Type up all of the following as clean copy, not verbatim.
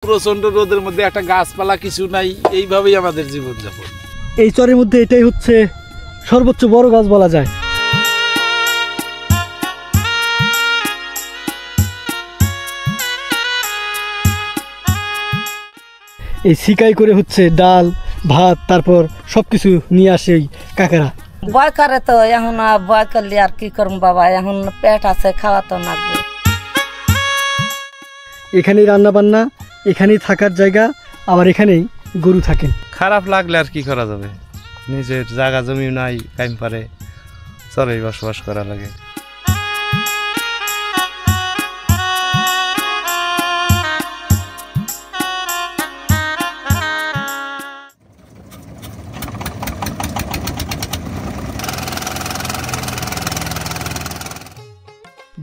প্রচন্ড রোদের মধ্যে একটা গাছপালা কিছু নাই, এইভাবেই আমাদের জীবনযাপন। এই চরের মধ্যে এটাই হচ্ছে সর্বোচ্চ বড় গাছ বলা যায়। এই শিকাই করে হচ্ছে ডাল ভাত তারপর সবকিছু নিয়ে আসে এই কাকারা। ভয় করে তো, এখন ভয় করলে আর কি করব বাবা, এখন পেট আছে, খাওয়া তো লাগবে। এখানেই রান্না বান্না, এখানেই থাকার জায়গা, আবার এখানেই গরু থাকেন। খারাপ লাগলে আর কি করা যাবে, নিজের জায়গা জমি নাই, কাইম পারে চরেই বসবাস করা লাগে।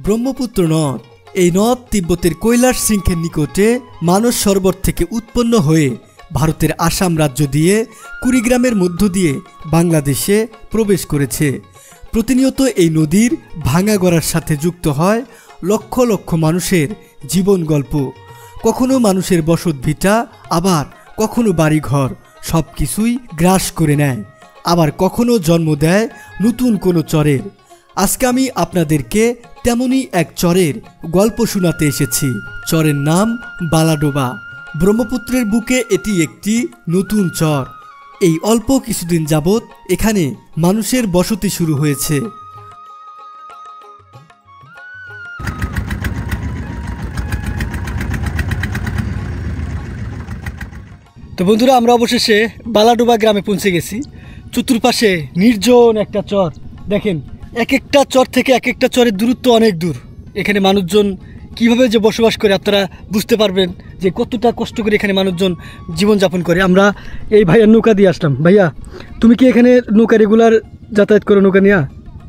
ব্রহ্মপুত্র নদ, এই নদ তিব্বতের কৈলাস শৃঙ্গের নিকটে মানস সরোবর থেকে উৎপন্ন হয়ে ভারতের আসাম রাজ্য দিয়ে কুড়িগ্রামের মধ্য দিয়ে বাংলাদেশে প্রবেশ করেছে। প্রতিনিয়ত এই নদীর ভাঙা গড়ার সাথে যুক্ত হয় লক্ষ লক্ষ মানুষের জীবন গল্প। কখনো মানুষের বসত ভিটা, আবার কখনো বাড়িঘর, সব কিছুই গ্রাস করে নেয়, আবার কখনো জন্ম দেয় নতুন কোনো চরের। আজকে আমি আপনাদেরকে তেমনই এক চরের গল্প শোনাতে এসেছি। চরের নাম বালাডোবা। ব্রহ্মপুত্রের বুকে এটি একটি নতুন চর। এই অল্প কিছুদিন যাবৎ এখানে মানুষের বসতি শুরু হয়েছে। তো বন্ধুরা, আমরা অবশেষে বালাডোবা গ্রামে পৌঁছে গেছি। চতুর্পাশে নির্জন একটা চর। দেখেন, এক একটা চর থেকে এক একটা চরের দূরত্ব অনেক দূর। এখানে মানুষজন কিভাবে যে বসবাস করে আপনারা বুঝতে পারবেন যে কতটা কষ্ট করে এখানে মানুষজন জীবনযাপন করে। আমরা এই ভাইয়ার নৌকা দিয়ে আসলাম। ভাইয়া, তুমি কি এখানে নৌকা রেগুলার যাতায়াত করো নৌকা নিয়ে?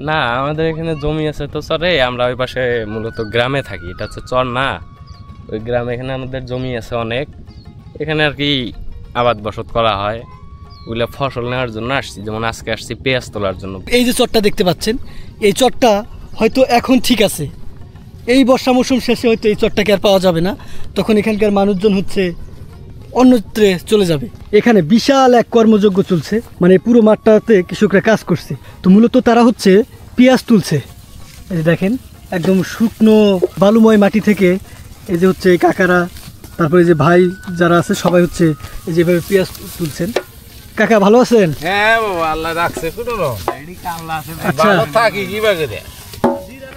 না, আমাদের এখানে জমি আছে তো চরে, আমরা ওই পাশে মূলত গ্রামে থাকি, এটা হচ্ছে চর না, ওই গ্রামে। এখানে আমাদের জমি আছে অনেক, এখানে আর কি আবাদ বসত করা হয়। ওইগুলো ফসল নেওয়ার জন্য আসছি, যেমন আজকে আসছি পেঁয়াজ তোলার জন্য। এই যে চরটা দেখতে পাচ্ছেন, এই চরটা হয়তো এখন ঠিক আছে, এই বর্ষা মৌসুম শেষে হয়তো এই চরটাকে আর পাওয়া যাবে না, তখন এখানকার মানুষজন হচ্ছে অন্যত্রে চলে যাবে। এখানে বিশাল এক কর্মযজ্ঞ চলছে, মানে পুরো মাঠটাতে কৃষকরা কাজ করছে। তো মূলত তারা হচ্ছে পেঁয়াজ তুলছে। এই যে দেখেন, একদম শুকনো বালুময় মাটি থেকে এই যে হচ্ছে এই কাকারা, তারপরে যে ভাই যারা আছে সবাই হচ্ছে এই যেভাবে পেঁয়াজ তুলছেন। কাকা ভালো আছেন? হ্যাঁ বাবা, আল্লাহ রাখছে। আচ্ছা, থাকি কিভাবে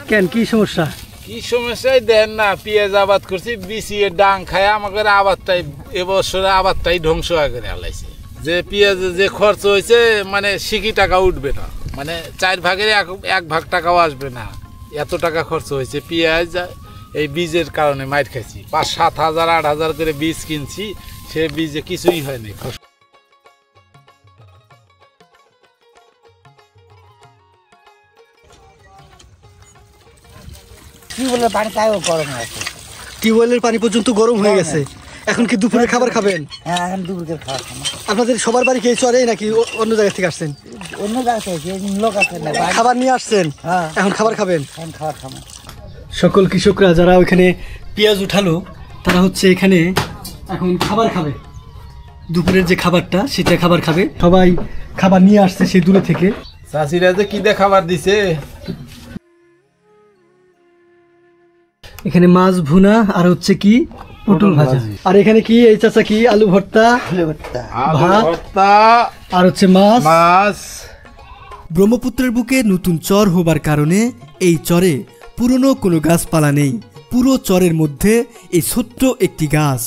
কেন, কি সমস্যা? কি সমস্যাই দেন না, পেঁয়াজ আবাদ করছি, বিছিয়ে ডাং খায় আমাদের আবাদটাই এবছরে আবাদটাই ধ্বংস হয়ে করে হালাইছে। যে পেঁয়াজে যে খরচ হয়েছে, মানে সিকি টাকা উঠবে না, মানে 4 ভাগের 1 ভাগ টাকাও আসবে না, এত টাকা খরচ হয়েছে। পেঁয়াজ এই বীজের কারণে মাইর খাইছি, 5-7 হাজার 8 হাজার করে বীজ কিনছি, সে বীজে কিছুই হয়নি। টিউবওয়েলের পানি তাও গরম আছে, টিউবওয়েলের পানি পর্যন্ত গরম হয়ে গেছে। এখন কি দুপুরে খাবার খাবেন? হ্যাঁ, এখন দুপুরের খাওয়া খাবো। আপনাদের সবার বাড়ি কি এই চরে নাকি অন্য জায়গা থেকে আসছেন? অন্য জায়গা থেকে লোক আছে না, খাবার নিয়ে আসছেন? হ্যাঁ, এখন খাবার খাবেন? এখন খাবার খাবো। সকল কৃষকরা যারা ওইখানে পেঁয়াজ উঠালো, তারা হচ্ছে এখানে এখন খাবার খাবে। দুপুরের যে খাবারটা, সেটা খাবার খাবে। সবাই খাবার নিয়ে আসছে সেই দূরে থেকে। চাষিরা যে কি দিয়ে খাবার দিছে, এখানে মাছ ভুনা আর হচ্ছে কি পটল ভাজা। আর এখানে কি এই চাচা কি আলু ভর্তা, ভাত আর হচ্ছে মাছ। ব্রহ্মপুত্রের বুকে নতুন চর হবার কারণে এই চরে পুরনো কোনো গাছপালা নেই। পুরো চরের মধ্যে এই ছোট্ট একটি গাছ,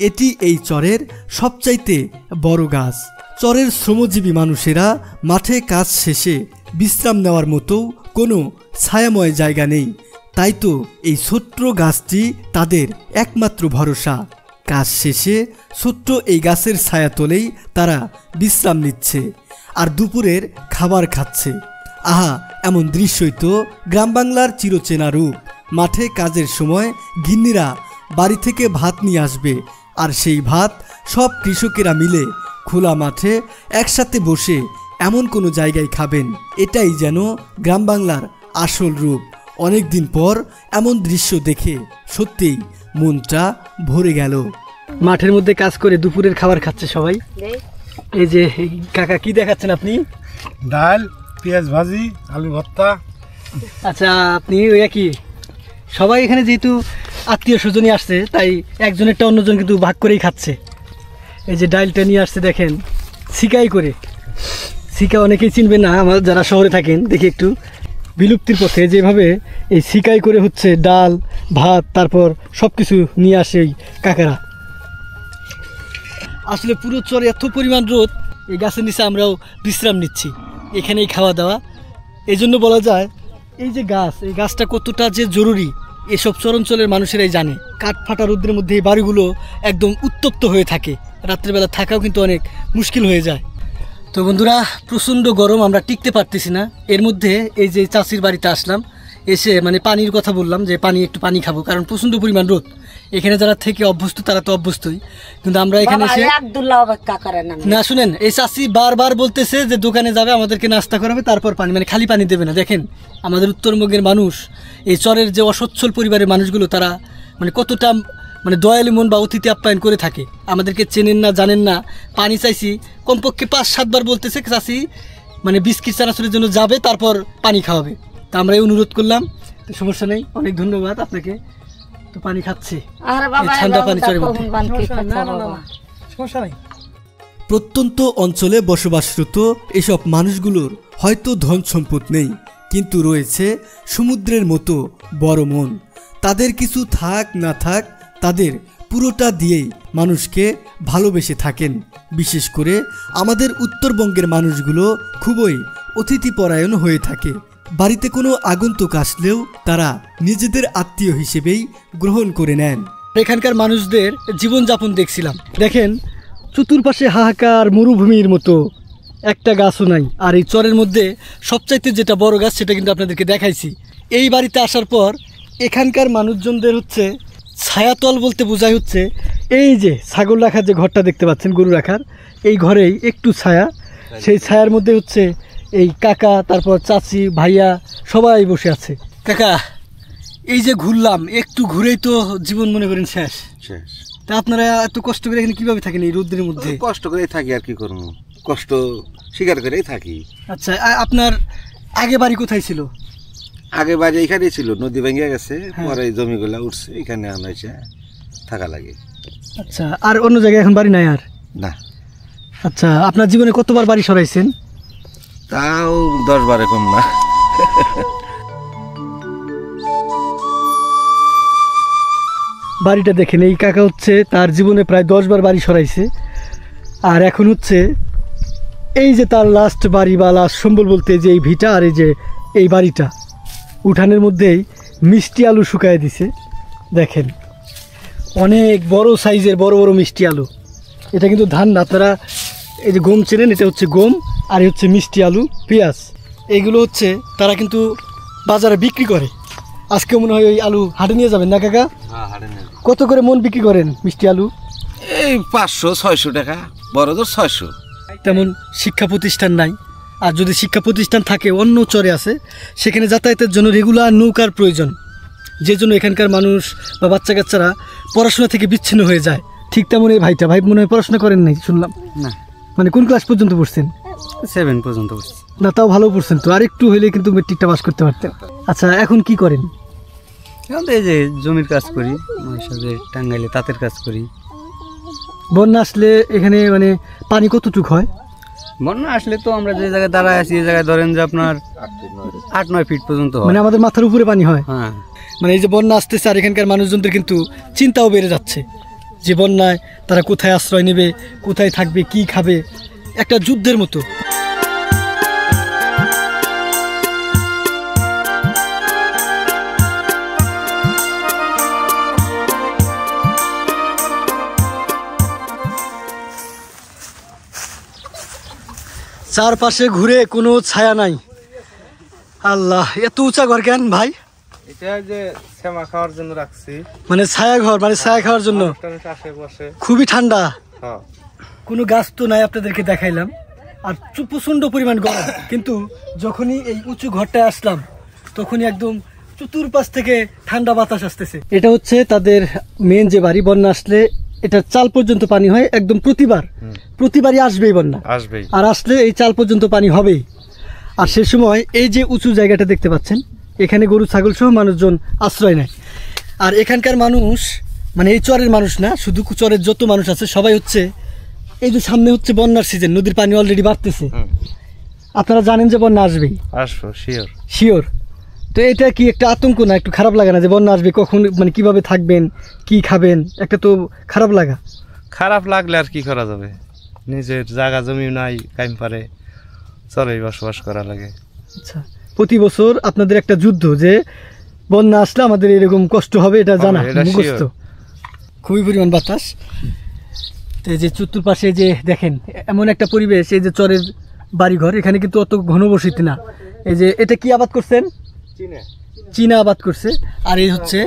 এটি এই চরের সবচাইতে বড় গাছ। চরের শ্রমজীবী মানুষেরা মাঠে কাজ শেষে বিশ্রাম নেওয়ার মতো কোনো ছায়াময় জায়গা নেই, তাই তো এই ছোট্ট গাছটি তাদের একমাত্র ভরসা। কাজ শেষে ছোট্ট এই গাছের ছায়া তলেই তারা বিশ্রাম নিচ্ছে আর দুপুরের খাবার খাচ্ছে। আহা, এমন দৃশ্যই তো গ্রাম বাংলার চিরচেনা রূপ। মাঠে কাজের সময় গিন্নিরা বাড়ি থেকে ভাত নিয়ে আসবে, আর সেই ভাত সব কৃষকেরা মিলে খোলা মাঠে একসাথে বসে এমন কোনো জায়গায় খাবেন। এটাই যেন গ্রাম বাংলার আসল রূপ। অনেক দিন পর এমন দৃশ্য দেখে সত্যিই মনটা ভরে গেল। মাঠের মধ্যে কাজ করে দুপুরের খাবার খাচ্ছে সবাই। এই যে কাকা কি দেখাচ্ছেন আপনি? ডাল, পেঁয়াজ ভাজি, আলু ভর্তা। আচ্ছা, আপনি ওই কি সবাই এখানে যেহেতু আত্মীয় স্বজনই আসছে, তাই একজনেরটা অন্যজন কিন্তু ভাগ করেই খাচ্ছে। এই যে ডালটা নিয়ে আসছে দেখেন, সিকাই করে। সিকা অনেকেই চিনবে না, আমার যারা শহরে থাকেন দেখি একটু বিলুপ্তির পথে। যেভাবে এই সিকাই করে হচ্ছে ডাল ভাত, তারপর সব কিছু নিয়ে আসে এই কাকারা। আসলে পুরো চরে এত পরিমাণ রোদ, এই গাছের নিচে আমরাও বিশ্রাম নিচ্ছি, এখানেই খাওয়া দাওয়া। এই জন্য বলা যায় এই যে গাছ, এই গাছটা কতটা যে জরুরি এসব চরাঞ্চলের মানুষেরাই জানে। কাঠ ফাটা রোদ্রের মধ্যে এই বাড়িগুলো একদম উত্তপ্ত হয়ে থাকে, রাত্রেবেলা থাকাও কিন্তু অনেক মুশকিল হয়ে যায়। তো বন্ধুরা, প্রচণ্ড গরম, আমরা টিকতে পারতেছি না। এর মধ্যে এই যে চাষির বাড়িতে আসলাম, এসে মানে পানির কথা বললাম যে একটু পানি খাবো, কারণ প্রচণ্ড পরিমাণ রোদ। এখানে যারা থেকে অভ্যস্ত তারা তো অভ্যস্তই, কিন্তু আমরা এখানে এসে না, শুনেন, এই চাষি বারবার বলতেছে যে দোকানে যাবে, আমাদেরকে নাস্তা করাবে, তারপর পানি, মানে খালি পানি দেবে না। দেখেন আমাদের উত্তরবঙ্গের মানুষ, এই চরের যে অসচ্ছল পরিবারের মানুষগুলো, তারা মানে কতটা মানে দয়ালু মন বা অতিথি আপ্যায়ন করে থাকে। আমাদেরকে চেনেন না, জানেন না, পানি চাইছি কমপক্ষে 5-7 বার বলতেছে চাষি মানে বিস্কিট চানাচুরের জন্য যাবে, তারপর পানি খাওয়াবে। তা আমরা এই অনুরোধ করলাম, তো সমস্যা নেই, অনেক ধন্যবাদ আপনাকে। তো পানি খাচ্ছি, ঠান্ডা পানি চরে মধ্যে, সমস্যা নাই। প্রত্যন্ত অঞ্চলে বসবাসরত এসব মানুষগুলোর হয়তো ধন সম্পদ নেই, কিন্তু রয়েছে সমুদ্রের মতো বড় মন। তাদের কিছু থাক না থাক, তাদের পুরোটা দিয়েই মানুষকে ভালোবেসে থাকেন। বিশেষ করে আমাদের উত্তরবঙ্গের মানুষগুলো খুবই অতিথিপরায়ণ হয়ে থাকে। বাড়িতে কোনো আগন্তুক আসলেও তারা নিজেদের আত্মীয় হিসেবেই গ্রহণ করে নেন। এখানকার মানুষদের জীবনযাপন দেখছিলাম, দেখেন চতুর্পাশে হাহাকার মরুভূমির মতো, একটা গাছও নাই। আর এই চরের মধ্যে সবচাইতে যেটা বড় গাছ, সেটা কিন্তু আপনাদেরকে দেখাইছি। এই বাড়িতে আসার পর এখানকার মানুষজনদের হচ্ছে ছায়াতল বলতে বোঝায় হচ্ছে এই যে ছাগল রাখার যে ঘরটা দেখতে পাচ্ছেন, গরু রাখার, এই ঘরেই একটু ছায়া, সেই ছায়ার মধ্যে হচ্ছে এই কাকা, তারপর চাচি, ভাইয়া সবাই বসে আছে। কাকা, এই যে ঘুরলাম, একটু ঘুরেই তো জীবন মনে করেন শেষ। তা আপনারা এত কষ্ট করে এখানে কিভাবে থাকেন এই রোদ্রের মধ্যে? কষ্ট করেই থাকি, আর কি করবো, কষ্ট স্বীকার করেই থাকি। আচ্ছা, আপনার আগে বাড়ি কোথায় ছিল? আগে বাড়ি এখানেই ছিল, নদী ভেঙে গেছে, পরে জমিগুলা উঠছে, এখানে আনাইছে থাকা লাগে। আচ্ছা, আর অন্য জায়গায় এখন বাড়ি নাই আর? না। আচ্ছা, আপনার জীবনে কতবার বাড়ি সরাইছেন? তাও 10-12 কম না। বাড়িটা দেখেন, এই কাকা হচ্ছে তার জীবনে প্রায় 10 বার বাড়ি সরাইছে। আর এখন হচ্ছে এই যে তার লাস্ট বাড়ি বা লাস্ট সম্বল বলতে যে এই ভিটা, আর এই যে এই বাড়িটা, উঠানের মধ্যেই মিষ্টি আলু শুকায় দিছে। দেখেন অনেক বড় সাইজের বড় বড় মিষ্টি আলু। এটা কিন্তু ধান না, আপনারা এই যে গম চেনেন, এটা হচ্ছে গম, আর এই হচ্ছে মিষ্টি আলু, পেঁয়াজ। এইগুলো হচ্ছে তারা কিন্তু বাজারে বিক্রি করে। আজকে মনে হয় ওই আলু হাটে নিয়ে যাবেন না কাকা? কত করে মন বিক্রি করেন মিষ্টি আলু? এই 500-600 টাকা, বড় তো 600। তেমন শিক্ষা প্রতিষ্ঠান নাই, আর যদি শিক্ষা প্রতিষ্ঠান থাকে অন্য চরে আছে, সেখানে যাতায়াতের জন্য রেগুলার নৌকার প্রয়োজন, যে জন্য এখানকার মানুষ বা বাচ্চা কাচ্চারা পড়াশোনা থেকে বিচ্ছিন্ন হয়ে যায়। ঠিক তেমন এই ভাইটা, ভাই মনে হয় পড়াশোনা করেন নাই শুনলাম। না। মানে কোন ক্লাস পর্যন্ত পড়ছেন? 7 পর্যন্ত পড়ছি। না, তাও ভালো পড়ছেন তো, আর একটু হইলে কিন্তু মেট্রিকটা পাস করতে পারতেন। আচ্ছা, এখন কি করেন? এখন তো এই যে জমির কাজ করি, মায়ের সাথে টাঙ্গাইলে তাঁতের কাজ করি। বন্যা আসলে এখানে মানে পানি কতটুকু হয়? বন্যা আসলে তো আমরা যে জায়গায় দাঁড়ায় আছি, এই জায়গায় ধরেন যে আপনার 8-9 ফিট পর্যন্ত হয়। মানে আমাদের মাথার উপরে পানি হয়। হ্যাঁ, মানে এই যে বন্যা আসতেছে, আর এখানকার মানুষজনদের কিন্তু চিন্তাও বেড়ে যাচ্ছে যে বন্যায় তারা কোথায় আশ্রয় নেবে, কোথায় থাকবে, কি খাবে, একটা যুদ্ধের মতো। চারপাশে ঘুরে কোনো ছায়া নাই। আল্লাহ, এত উঁচা ঘর কেন ভাই? এটা যে শ্যামা খাওয়ার জন্য রাখছি, মানে ছায়া ঘর, মানে ছায়া খাওয়ার জন্য। খুবই ঠান্ডা, কোনো গাছ তো নাই, আপনাদেরকে দেখাইলাম। আর প্রচন্ড পরিমাণ গরম, কিন্তু যখনই এই উঁচু ঘরটায় আসলাম তখনই একদম চতুর্পাশ থেকে ঠান্ডা বাতাস আসতেছে। এটা হচ্ছে তাদের মেন যে বাড়ি। বন্যা আসলে এটা চাল পর্যন্ত পানি হয় একদম প্রতিবারই আসবেই বন্যা, আসবেই। আর আসলে এই চাল পর্যন্ত পানি হবেই। আর সে সময় এই যে উঁচু জায়গাটা দেখতে পাচ্ছেন, এখানে গরু ছাগল সহ মানুষজন আশ্রয় নেয়। আর এখানকার মানুষ, মানে এই চরের মানুষ না, শুধু চরের যত মানুষ আছে সবাই হচ্ছে, এই যে সামনে হচ্ছে বন্যার সিজন, নদীর পানি অলরেডি বাড়তেছে, আপনারা জানেন যে বন্যা আসবেই, আসবো শিওর। তো এটা কি একটা আতঙ্ক না, একটু খারাপ লাগে না যে বন্যা আসবে, কখন মানে কিভাবে থাকবেন, কি খাবেন, একটা তো খারাপ লাগলে আর কি করা যাবে, নিজের জায়গা জমি নাই, কাইম পারে চরেই বসবাস করা লাগে। আচ্ছা, প্রতি বছর আপনাদের একটা যুদ্ধ যে বন্যা আসলে আমাদের এরকম কষ্ট হবে, এটা জানা মুখস্থ। খুবই পরিমাণ বাতাস। তো এই যে চতুর্পাশে যে দেখেন এমন একটা পরিবেশ, এই যে চরের বাড়িঘর, এখানে কিন্তু অত ঘনবসতি না। এই যে এটা কি আবাদ করছেন? চীনা আবাদ করছে। আর এই হচ্ছে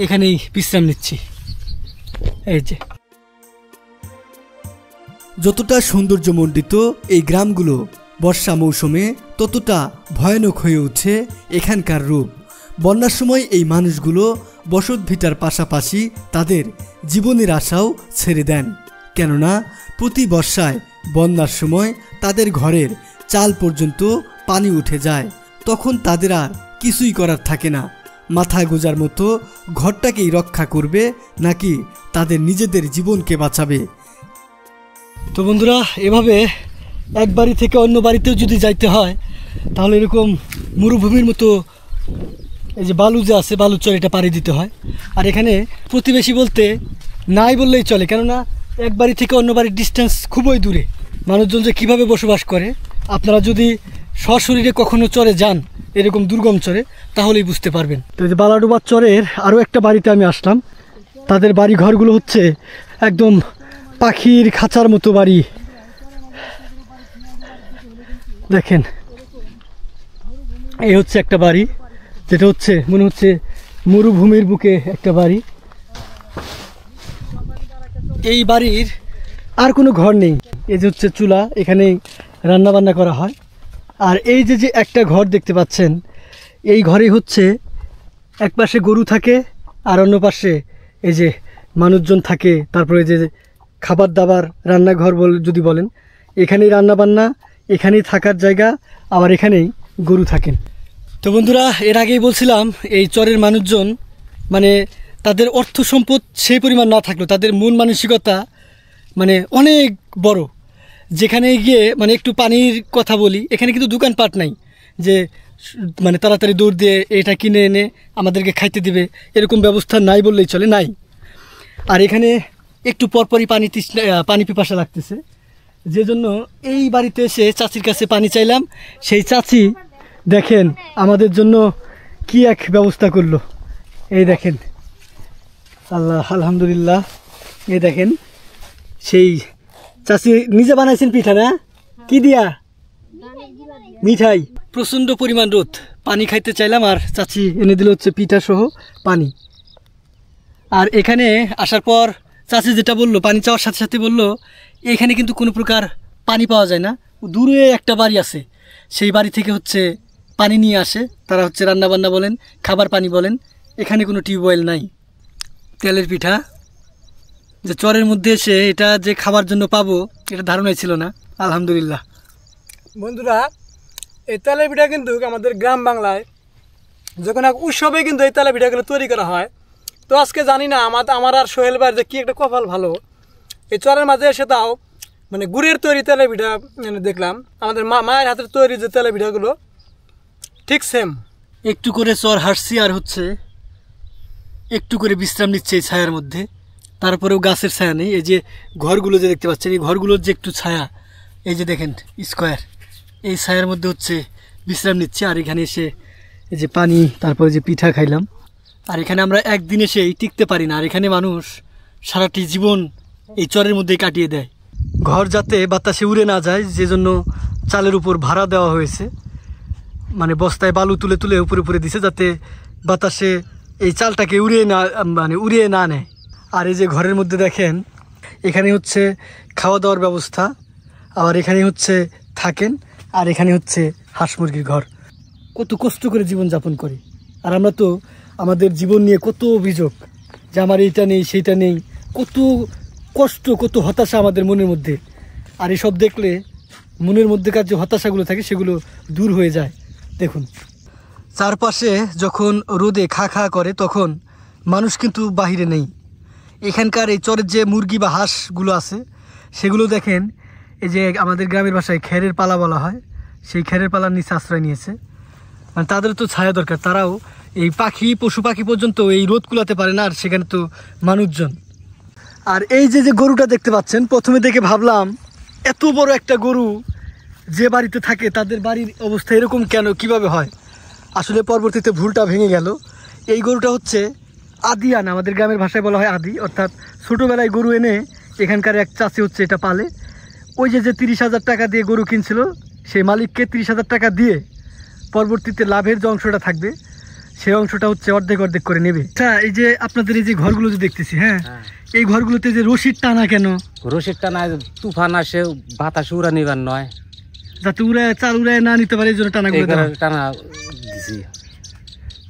এখানেই বিশ্রাম নিচ্ছি। এই যে যতটা সৌন্দর্যমণ্ডিত এই গ্রামগুলো বর্ষা মৌসুমে ততটা ভয়ানক হয়ে ওঠে এখানকার রূপ। বন্যার সময় এই মানুষগুলো বসতভিটার পাশাপাশি তাদের জীবনের আশাও ছেড়ে দেন, কেননা প্রতি বর্ষায় বন্যার সময় তাদের ঘরের চাল পর্যন্ত পানি উঠে যায়। তখন তাদের আর কিছুই করার থাকে না, মাথা গোজার মতো ঘরটাকেই রক্ষা করবে নাকি তাদের নিজেদের জীবনকে বাঁচাবে। তো বন্ধুরা, এভাবে এক বাড়ি থেকে অন্য বাড়িতেও যদি যাইতে হয় তাহলে এরকম মরুভূমির মতো এই যে বালু যে আছে, বালুর চর এটা পাড়ি দিতে হয়। আর এখানে প্রতিবেশী বলতে নাই বললেই চলে, কেননা এক বাড়ি থেকে অন্য বাড়ির ডিস্টেন্স খুবই দূরে। মানুষজন যে কীভাবে বসবাস করে, আপনারা যদি সশরীরে কখনো চরে যান, এরকম দুর্গম চরে, তাহলেই বুঝতে পারবেন। তো এই যে বালাডোবার চরের আরও একটা বাড়িতে আমি আসলাম। তাদের বাড়ি ঘরগুলো হচ্ছে একদম পাখির খাঁচার মতো বাড়ি। দেখেন, এই হচ্ছে একটা বাড়ি, যেটা হচ্ছে মনে হচ্ছে মরুভূমির বুকে একটা বাড়ি। এই বাড়ির আর কোনো ঘর নেই, এই যে হচ্ছে চুলা, এখানে রান্না বান্না করা হয়। আর এই যে যে একটা ঘর দেখতে পাচ্ছেন, এই ঘরে হচ্ছে এক পাশে গরু থাকে আর অন্য পাশে এই যে মানুষজন থাকে। তারপরে যে খাবার দাবার রান্নাঘর যদি বলেন, এখানেই রান্না বান্না, এখানেই থাকার জায়গা, আবার এখানেই গরু থাকেন। তো বন্ধুরা, এর আগেই বলছিলাম এই চরের মানুষজন মানে তাদের অর্থ সম্পদ সেই পরিমাণ না থাকলেও তাদের মন মানসিকতা মানে অনেক বড়। যেখানে গিয়ে মানে একটু পানির কথা বলি, এখানে কিন্তু দোকানপাট নাই যে মানে তাড়াতাড়ি দৌড় দিয়ে এটা কিনে এনে আমাদেরকে খাইতে দিবে, এরকম ব্যবস্থা নাই বললেই চলে, নাই। আর এখানে একটু পরপরই পানি পিপাসা লাগতেছে, যে জন্য এই বাড়িতে এসে চাচির কাছে পানি চাইলাম। সেই চাচি দেখেন আমাদের জন্য কি এক ব্যবস্থা করলো। এই দেখেন, আলহামদুলিল্লাহ। এই দেখেন, সেই চাচি নিজে বানাইছেন পিঠা, না কি দিয়া? মিঠাই। প্রচণ্ড পরিমাণ রোদ, পানি খাইতে চাইলাম আর চাচি এনে দিল হচ্ছে পিঠা সহ পানি। আর এখানে আসার পর চাচি যেটা বললো, পানি চাওয়ার সাথে সাথে বললো এখানে কিন্তু কোনো প্রকার পানি পাওয়া যায় না, দূরে একটা বাড়ি আছে, সেই বাড়ি থেকে হচ্ছে পানি নিয়ে আসে তারা, হচ্ছে রান্নাবান্না বলেন, খাবার পানি বলেন। এখানে কোনো টিউবওয়েল নাই। তেলের পিঠা যে চরের মধ্যে এসে এটা যে খাবার জন্য পাবো, এটা ধারণাই ছিল না। আলহামদুলিল্লাহ। বন্ধুরা, এই তেলের পিঠা কিন্তু আমাদের গ্রাম বাংলায় যখন এক উৎসবে কিন্তু এই তেলের পিঠাগুলো তৈরি করা হয়। তো আজকে জানি না আমার আর সোহেল ভাইয়ের যে কী একটা কপাল ভালো, এই চরের মাঝে এসে তাও মানে গুড়ের তৈরি তেলের পিঠা দেখলাম। আমাদের মায়ের হাতের তৈরি যে তেলের পিঠাগুলো ঠিক সেম। একটু করে চর হাঁটছি আর হচ্ছে একটু করে বিশ্রাম নিচ্ছে এই ছায়ার মধ্যে। তারপরেও গাছের ছায়া নেই। এই যে ঘরগুলো যে দেখতে পাচ্ছেন, এই ঘরগুলোর যে একটু ছায়া, এই যে দেখেন স্কোয়ার, এই ছায়ার মধ্যে হচ্ছে বিশ্রাম নিচ্ছে। আর এখানে এসে এই যে পানি, তারপরে যে পিঠা খাইলাম। আর এখানে আমরা একদিন এসেই টিকতে পারি না, আর এখানে মানুষ সারাটি জীবন এই চরের মধ্যেই কাটিয়ে দেয়। ঘর যাতে বাতাসে উড়ে না যায়, যে জন্য চালের উপর ভাড়া দেওয়া হয়েছে, মানে বস্তায় বালু তুলে তুলে উপরে উপরে দিছে, যাতে বাতাসে এই চালটাকে উড়িয়ে না নেয়। আর এই যে ঘরের মধ্যে দেখেন, এখানে হচ্ছে খাওয়া দাওয়ার ব্যবস্থা, আবার এখানে হচ্ছে থাকেন, আর এখানে হচ্ছে হাঁস মুরগির ঘর। কত কষ্ট করে জীবনযাপন করি। আর আমরা তো আমাদের জীবন নিয়ে কত অভিযোগ যে আমার এইটা নেই সেইটা নেই, কত কষ্ট, কত হতাশা আমাদের মনের মধ্যে। আর এসব দেখলে মনের মধ্যেকার যে হতাশাগুলো থাকে সেগুলো দূর হয়ে যায়। দেখুন চারপাশে যখন রোদে খা খা করে তখন মানুষ কিন্তু বাহিরে নেই। এখানকার এই চরের যে মুরগি বা হাঁসগুলো আছে সেগুলো দেখেন, এই যে আমাদের গ্রামের ভাষায় খেরের পালা বলা হয়, সেই খেরের পালার নিচে আশ্রয় নিয়েছে। মানে তাদের তো ছায়া দরকার, তারাও এই পশু পাখি পর্যন্ত এই রোদ কুলাতে পারে না, আর সেখানে তো মানুষজন। আর এই যে গরুটা দেখতে পাচ্ছেন, প্রথমে দেখে ভাবলাম এত বড় একটা গরু যে বাড়িতে থাকে তাদের বাড়ির অবস্থা এরকম কেন, কিভাবে হয়। আসলে পরবর্তীতে ভুলটা ভেঙে গেল। এই গরুটা হচ্ছে আদি আনা, আমাদের গ্রামের ভাষায় বলা হয় আদি, অর্থাৎ ছোটোবেলায় গরু এনে এখানকার এক চাষি হচ্ছে এটা পালে। ওই যে 30,000 টাকা দিয়ে গরু কিনছিল, সেই মালিককে 30,000 টাকা দিয়ে পরবর্তীতে লাভের যে অংশটা থাকবে সেই অংশটা হচ্ছে অর্ধেক অর্ধেক করে নেবে। আচ্ছা, এই যে আপনাদের এই যে ঘরগুলো যে দেখতেছি, হ্যাঁ, এই ঘরগুলোতে যে রশির টানা কেন? রশির টানা তুফান আসে, বাতাস উড়া নিবার নয়, যাতে চাল উড়ায় না নিতে পারে, এই জন্য টানাগুলো টানা দিছি।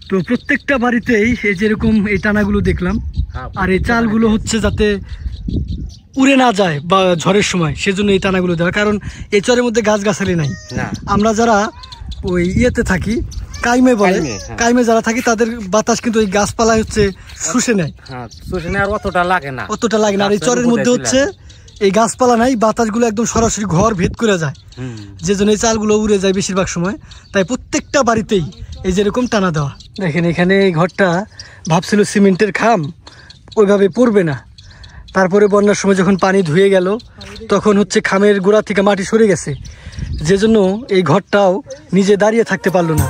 তো প্রত্যেকটা বাড়িতেই এই যেরকম এই টানাগুলো দেখলাম। আর এই চালগুলো হচ্ছে যাতে উড়ে না যায় বা ঝড়ের সময়, সেজন্য এই টানাগুলো দেওয়া। কারণ এই চরের মধ্যে গাছগাছালি নাই। আমরা যারা ওই ইয়েতে থাকি, কাইমে বলে, কাইমে যারা থাকি তাদের বাতাস কিন্তু ওই গাছপালা হচ্ছে শুষে নেয়, আর অতটা লাগে না, অতটা লাগে না। আর এই চরের মধ্যে হচ্ছে এই গাছপালা নাই, বাতাসগুলো একদম সরাসরি ঘর ভেদ করে যায়, যে জন্য এই চালগুলো উড়ে যায় বেশিরভাগ সময়। তাই প্রত্যেকটা বাড়িতেই এই যেরকম টানা দেওয়া। দেখেন এখানে এই ঘরটা ভাবছিল সিমেন্টের খাম, ওইভাবে পড়বে না। তারপরে বন্যার সময় যখন পানি ধুয়ে গেল তখন হচ্ছে খামের গোড়া থেকে মাটি সরে গেছে, যে জন্য এই ঘরটাও নিজে দাঁড়িয়ে থাকতে পারলো না।